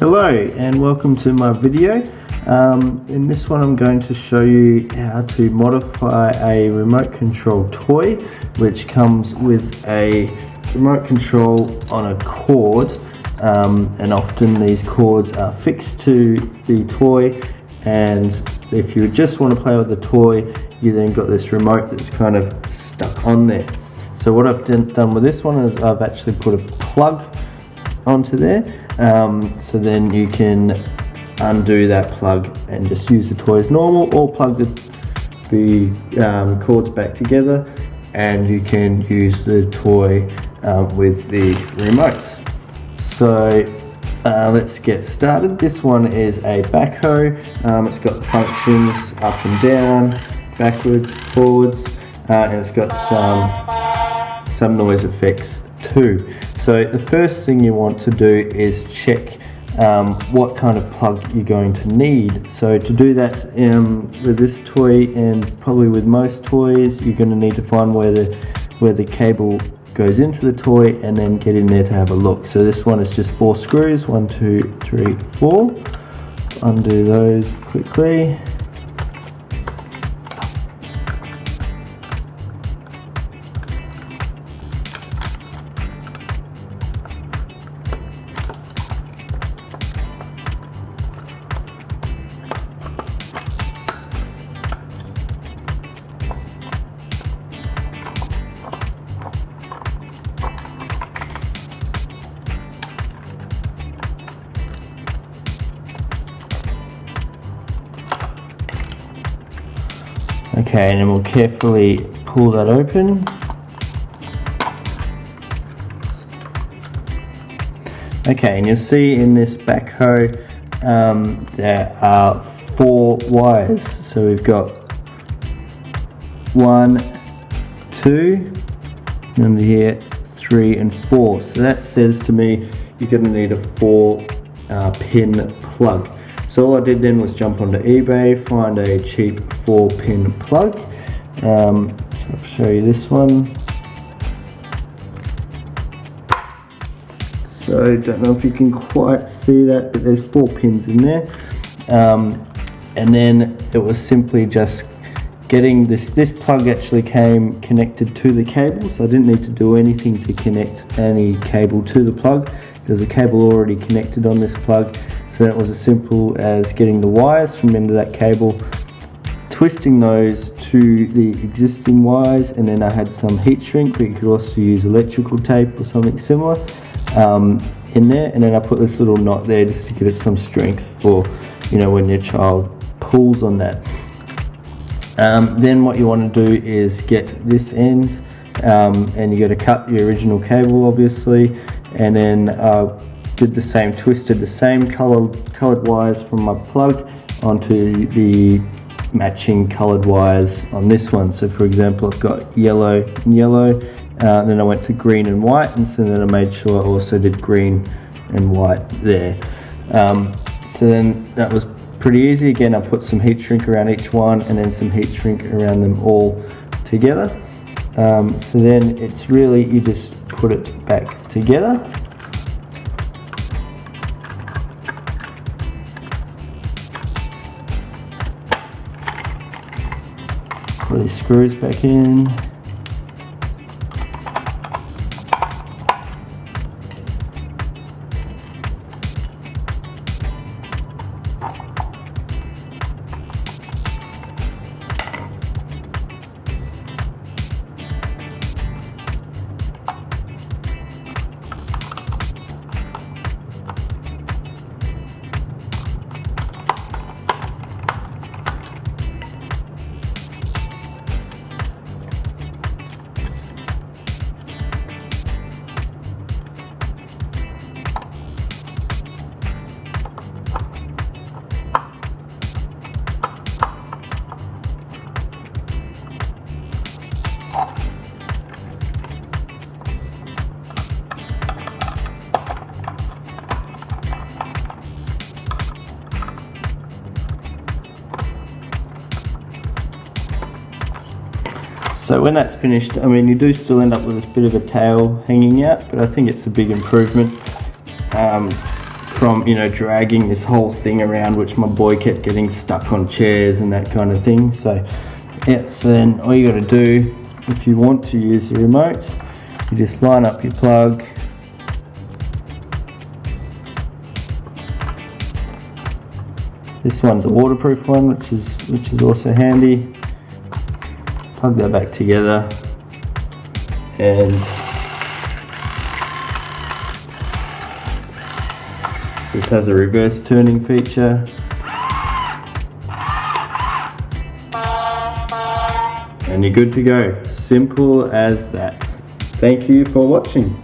Hello and welcome to my video. In this one I'm going to show you how to modify a remote control toy which comes with a remote control on a cord, and often these cords are fixed to the toy, and if you just want to play with the toy you then got this remote that's kind of stuck on there. So what I've done with this one is I've actually put a plug onto there, so then you can undo that plug and just use the toy as normal, or plug the cords back together and you can use the toy with the remotes. So let's get started. This one is a backhoe. It's got the functions up and down, backwards, forwards, and it's got some noise effects too. So the first thing you want to do is check what kind of plug you're going to need. So to do that with this toy, and probably with most toys, you're going to need to find where the cable goes into the toy and then get in there to have a look. So this one is just 4 screws, 1, 2, 3, 4. Undo those quickly. Okay, and then we'll carefully pull that open. Okay, and you'll see in this backhoe there are 4 wires. So we've got 1, 2, and here 3 and 4. So that says to me you're going to need a 4 pin plug. So all I did then was jump onto eBay, find a cheap 4-pin plug. So I'll show you this one. So don't know if you can quite see that, but there's 4 pins in there. And then it was simply just getting this plug actually came connected to the cable, so I didn't need to do anything to connect any cable to the plug. There's a cable already connected on this plug. So it was as simple as getting the wires from the end of that cable, twisting those to the existing wires, and then I had some heat shrink, but you could also use electrical tape or something similar in there, and then I put this little knot there just to give it some strength for, you know, when your child pulls on that. Then what you want to do is get this end, and you got to cut the original cable obviously, and then did the same, twisted the same coloured wires from my plug onto the matching coloured wires on this one. So for example, I've got yellow and yellow, then I went to green and white, and so then I made sure I also did green and white there. So then that was pretty easy. Again, I put some heat shrink around each one and then some heat shrink around them all together. So then it's really, you just put it back together. Put these screws back in. So when that's finished, I mean, you do still end up with this bit of a tail hanging out, but I think it's a big improvement. from, you know, dragging this whole thing around, which my boy kept getting stuck on chairs and that kind of thing. So yeah, so then all you got to do, if you want to use the remote, you just line up your plug, this one's a waterproof one, which is also handy. Plug that back together, and this has a reverse turning feature. And you're good to go. Simple as that. Thank you for watching.